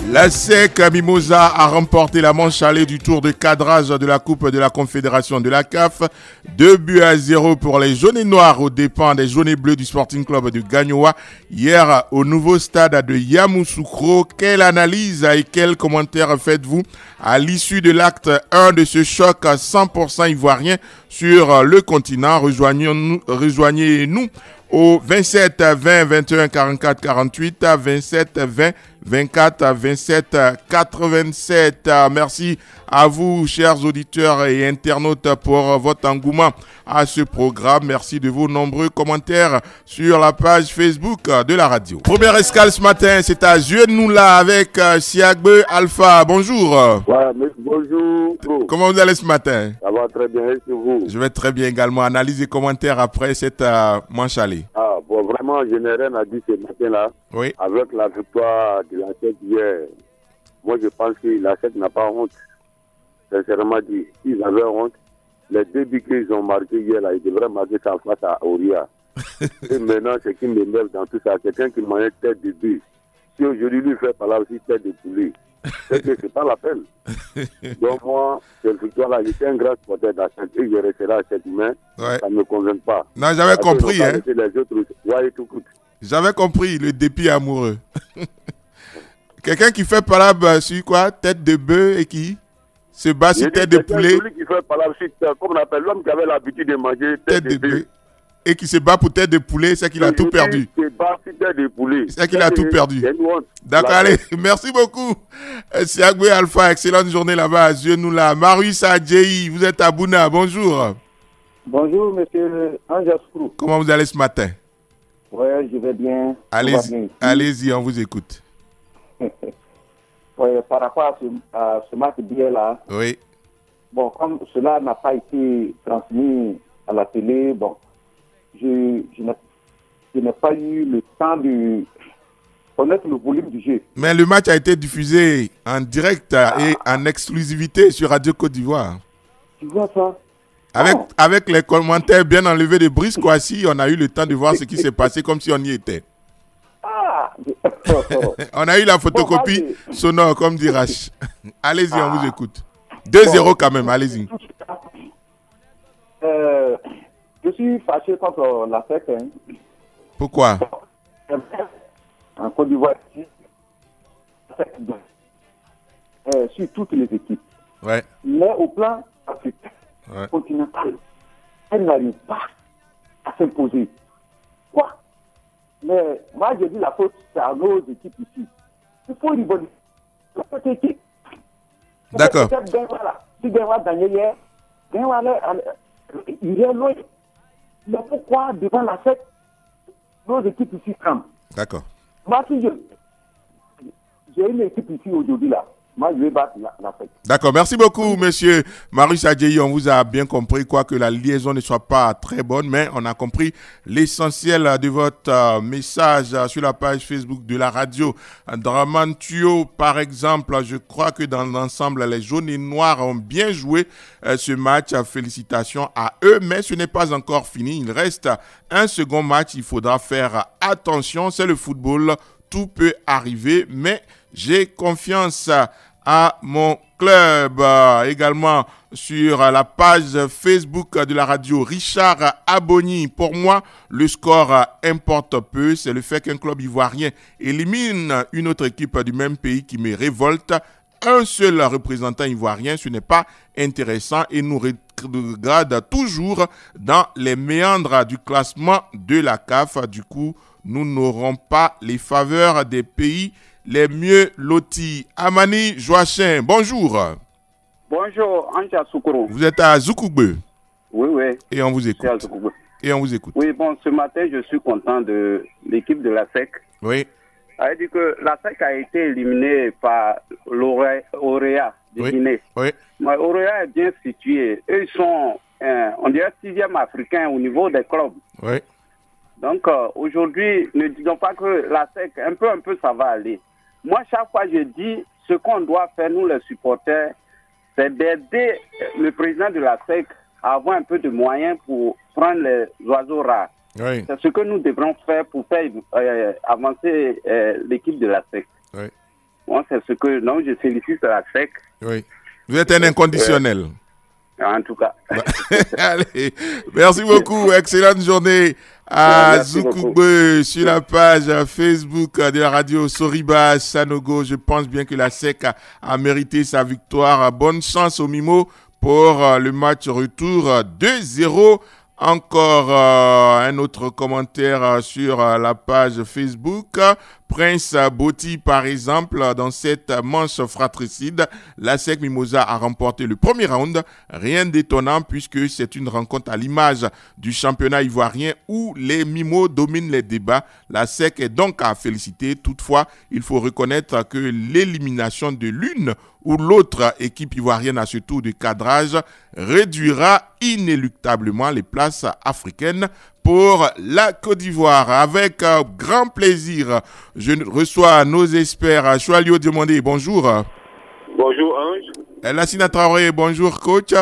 La SEC Mimosa a remporté la manche allée du tour de cadrage de la Coupe de la Confédération de la CAF. 2-0 pour les jaunes et noirs aux dépens des jaunes et bleus du Sporting Club de Gagnoa hier au nouveau stade de Yamoussoukro. Quelle analyse et quels commentaires faites-vous à l'issue de l'acte 1 de ce choc 100% ivoirien sur le continent? Rejoignez-nous au 27 20 21 44 48 27 20 24 27 87. Merci à vous, chers auditeurs et internautes, pour votre engouement à ce programme. Merci de vos nombreux commentaires sur la page Facebook de la radio. Première escale ce matin, c'est à Zuenoula avec Siagbe Alpha. Bonjour. Ouais, bonjour. Comment vous allez ce matin? Ça va très bien, et vous? Je vais très bien également. Analyse et commentaires après cette manche allée. Ah, bon, vraiment, je n'ai rien à dire ce matin-là. Oui. Avec la victoire de la SEC hier, moi je pense que la SEC n'a pas honte. Sincèrement dit, s'ils avaient honte, les deux buts qu'ils ont marqués hier, là, ils devraient marquer ça face à Auria. Et maintenant, ce qui m'énerve dans tout ça, quelqu'un qui m'a tête de but. Si aujourd'hui lui fait par là aussi tête de poulet, c'est que c'est pas la peine. Donc moi, cette victoire-là, j'étais un grand supporter de la SEC et je resterai à cette main. Ouais. Ça ne me convient pas. Non, j'avais compris. Hein. Les autres, ouais, tout coûte. J'avais compris le dépit amoureux. Quelqu'un qui fait palabre sur quoi? Tête de bœuf et qui se bat sur tête de poulet. Celui qui fait palabre sur, comme on appelle l'homme qui avait l'habitude de manger tête de bœuf. Et qui se bat pour tête de poulet, c'est qu'il a tout perdu. Se bat sur tête de poulet. C'est qu'il a tout perdu. D'accord, allez, merci beaucoup. Siagbe Alpha, excellente journée là-bas à Zuenoula. Marius Adjei, vous êtes à Bouna, bonjour. Bonjour, monsieur Anjassou. Comment vous allez ce matin? Ouais, je vais bien. Allez-y, on vous écoute. Ouais, par rapport à ce match d'hier-là, oui. Bon, comme cela n'a pas été transmis à la télé, bon, je n'ai pas eu le temps de connaître le volume du jeu. Mais le match a été diffusé en direct et en exclusivité sur Radio Côte d'Ivoire. Tu vois ça? Avec les commentaires bien enlevés de Brice Kouassi, on a eu le temps de voir ce qui s'est passé comme si on y était. On a eu la photocopie sonore, comme dit Rach. Allez-y, on vous écoute. 2-0 quand même, allez-y. Je suis fâché contre la SEC. Hein. Pourquoi? En Côte d'Ivoire, sur toutes les équipes. Ouais. Mais au plan africain, continental, elle n'arrive pas à s'imposer. Quoi? Mais moi, je dis la faute, c'est à nos équipes ici. Il faut rigoler. Notre équipe. D'accord. Si Gagnoa gagnait hier, Gagnoa il est loin. Mais pourquoi, devant la fête, nos équipes ici tremblent? D'accord. Moi, si j'ai une équipe ici aujourd'hui, là, moi, je vais battre la fête. D'accord. Merci beaucoup, monsieur Marius Adjei. On vous a bien compris, quoique la liaison ne soit pas très bonne, mais on a compris l'essentiel de votre message sur la page Facebook de la radio. Draman Tuyo, par exemple, je crois que dans l'ensemble, les jaunes et noirs ont bien joué ce match. Félicitations à eux, mais ce n'est pas encore fini. Il reste un second match. Il faudra faire attention. C'est le football. Tout peut arriver, mais j'ai confiance à mon club. Également sur la page Facebook de la radio, Richard Aboni. Pour moi, le score importe peu. C'est le fait qu'un club ivoirien élimine une autre équipe du même pays qui me révolte. Un seul représentant ivoirien, ce n'est pas intéressant et nous regarde toujours dans les méandres du classement de la CAF. Du coup, nous n'aurons pas les faveurs des pays les mieux lotis. Amani Joachim, bonjour. Bonjour, Anja Soukoro. Vous êtes à Zoukougbe. Oui. Et on vous écoute. Oui, bon, ce matin, je suis content de l'équipe de la SEC. Oui. Ça veut dire que la SEC a été éliminée par l'Orea de Guinée. Oui. Mais Orea est bien situé. Eux, ils sont, on dirait, 6e africain au niveau des clubs. Oui. Donc, aujourd'hui, ne disons pas que la SEC, un peu, ça va aller. Moi, chaque fois, je dis, ce qu'on doit faire, nous, les supporters, c'est d'aider le président de la SEC à avoir un peu de moyens pour prendre les oiseaux rares. Oui. C'est ce que nous devrons faire pour faire avancer l'équipe de la SEC. Oui. Moi, c'est ce que... Non, je félicite la SEC. Oui. Vous êtes un inconditionnel. En tout cas. Allez, merci beaucoup. Excellente journée à Zoukoube sur la page Facebook de la radio Soriba Sanogo. Je pense bien que la SEC a mérité sa victoire. Bonne chance au Mimo pour le match retour 2-0. Encore un autre commentaire sur la page Facebook. Prince Botti, par exemple, dans cette manche fratricide, la SEC Mimosa a remporté le premier round. Rien d'étonnant puisque c'est une rencontre à l'image du championnat ivoirien où les Mimos dominent les débats. La SEC est donc à féliciter. Toutefois, il faut reconnaître que l'élimination de l'une ou l'autre équipe ivoirienne à ce tour de cadrage réduira inéluctablement les places africaines pour la Côte d'Ivoire. Avec grand plaisir, je reçois nos experts. Choualio Diomandé, bonjour. Bonjour Ange. Lassina Traoré, bonjour coach.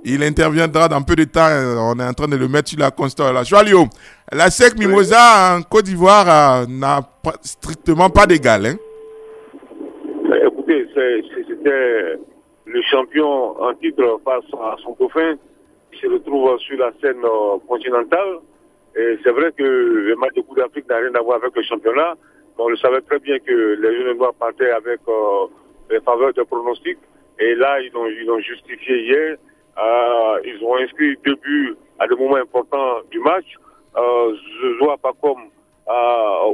Il interviendra dans peu de temps. On est en train de le mettre sur la console. Choualio, la SEC Mimosa en Côte d'Ivoire n'a strictement pas d'égal. Hein? Écoutez, c'était le champion en titre face à son dauphin qui se retrouve sur la scène continentale. Et c'est vrai que le match de Coupe d'Afrique n'a rien à voir avec le championnat. Mais on le savait très bien que les jeunes noirs partaient avec les faveurs de pronostics. Et là, ils l'ont justifié hier. Ils ont inscrit 2 buts à des moments importants du match. Zozoa Pakom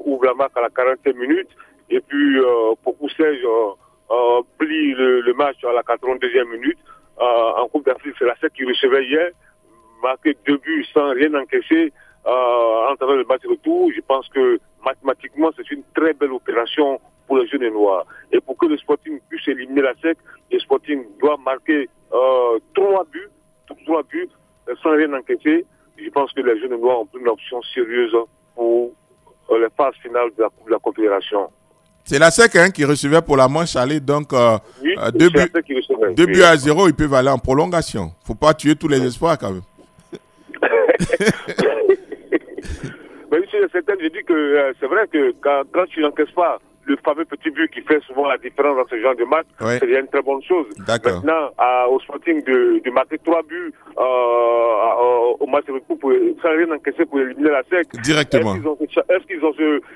ouvre la marque à la 40e minute. Et puis, Pokusej plie le match à la 82e minute. En Coupe d'Afrique, c'est la SEC qui recevait hier, marqué 2 buts sans rien encaisser en travers le match retour. Je pense que mathématiquement, c'est une très belle opération pour les jeunes noirs. Et pour que le Sporting puisse éliminer la SEC, le Sporting doit marquer 3 buts sans rien encaisser. Je pense que les jeunes noirs ont pris une option sérieuse pour les phases finales de la Confédération. C'est la SEC qui recevait pour la manche aller, donc oui, 2 buts à 0, ils peuvent aller en prolongation. Il ne faut pas tuer tous les espoirs quand même. Mais ici, je dis que c'est vrai que quand tu n'encaisses pas le fameux petit but qui fait souvent la différence dans ce genre de match, ouais, c'est une très bonne chose. Maintenant, au Sporting de marquer 3 buts au match retour sans rien encaisser pour éliminer la SEC. Directement.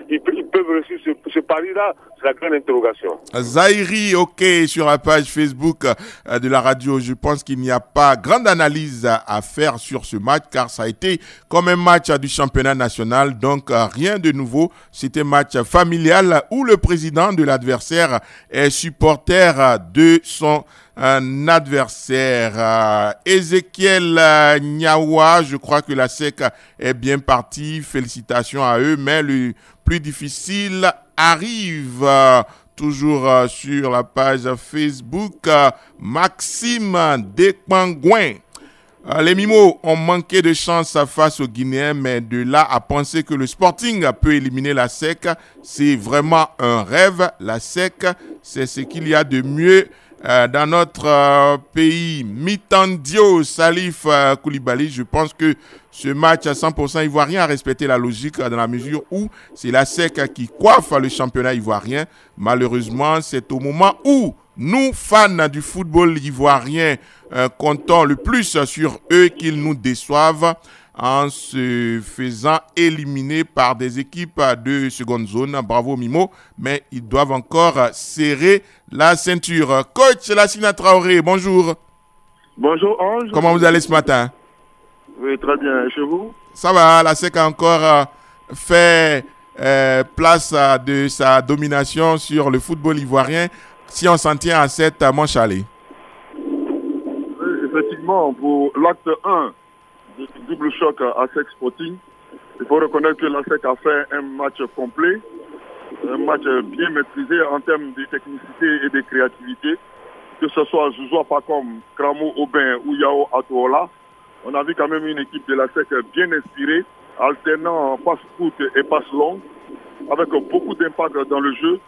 Ils peuvent réussir ce pari-là? C'est la grande interrogation. Zahiri, ok, sur la page Facebook de la radio, je pense qu'il n'y a pas grande analyse à faire sur ce match car ça a été comme un match du championnat national, donc rien de nouveau. C'était un match familial où le président de l'adversaire est supporter de son adversaire. Ézéchiel Niawa, je crois que la SEC est bien partie. Félicitations à eux, mais le plus difficile arrive. Toujours sur la page Facebook, Maxime Despangouin. Les Mimos ont manqué de chance face aux Guinéens, mais de là à penser que le Sporting peut éliminer la SEC, c'est vraiment un rêve. La SEC, c'est ce qu'il y a de mieux dans notre pays. Mitandio Salif Koulibaly, je pense que ce match à 100% ivoirien a respecté la logique dans la mesure où c'est la SEC qui coiffe le championnat ivoirien. Malheureusement, c'est au moment où nous, fans du football ivoirien, comptons le plus sur eux qu'ils nous déçoivent en se faisant éliminer par des équipes de seconde zone. Bravo Mimo, mais ils doivent encore serrer la ceinture. Coach Lassina Traoré, bonjour. Bonjour Ange. Comment vous allez ce matin? Oui, très bien. Et chez vous? Ça va, la SEC a encore fait place de sa domination sur le football ivoirien si on s'en tient à cette manche aller. Oui, effectivement, pour l'acte 1 du double choc à SEC Sporting, il faut reconnaître que la SEC a fait un match complet, un match bien maîtrisé en termes de technicité et de créativité, que ce soit Zozoa Pakom, Kramo Aubin ou Yao Atouola. On a vu quand même une équipe de la SEC bien inspirée, alternant passe courte et passe longue, avec beaucoup d'impact dans le jeu,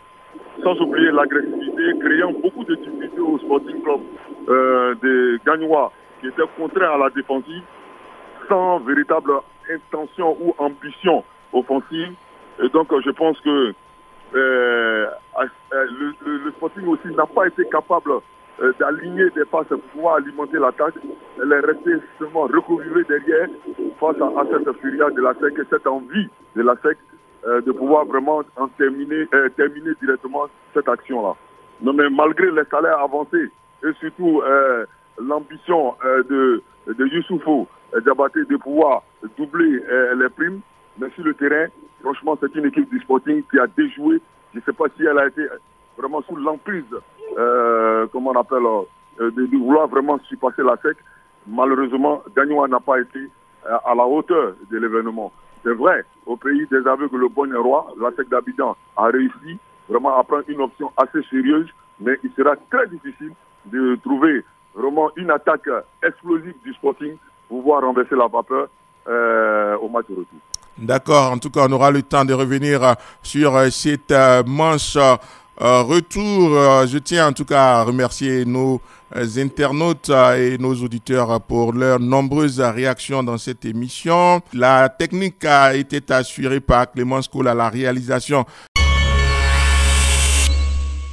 sans oublier l'agressivité, créant beaucoup de difficultés au Sporting Club de Gagnois, qui était contraint à la défensive, sans véritable intention ou ambition offensive. Et donc je pense que le Sporting aussi n'a pas été capable d'aligner des passes pour pouvoir alimenter l'attaque. Elle est restée seulement recouvrée derrière face à cette furia de la SEC et cette envie de la SEC de pouvoir vraiment terminer directement cette action-là. Non, mais malgré les salaires avancés et surtout l'ambition de Youssoufou Diabaté de pouvoir doubler les primes, mais sur le terrain, franchement, c'est une équipe du Sporting qui a déjoué. Je ne sais pas si elle a été vraiment sous l'emprise, comment on appelle, de vouloir vraiment surpasser la SEC. Malheureusement, Gagnoua n'a pas été à la hauteur de l'événement. C'est vrai, au pays des aveugles, le bon est roi, la SEC d'Abidjan a réussi vraiment à prendre une option assez sérieuse, mais il sera très difficile de trouver vraiment une attaque explosive du Sporting pour pouvoir renverser la vapeur au match de retour. D'accord, en tout cas, on aura le temps de revenir sur cette manche retour. Je tiens en tout cas à remercier nos internautes et nos auditeurs pour leurs nombreuses réactions dans cette émission. La technique a été assurée par Clémence Cole à la réalisation.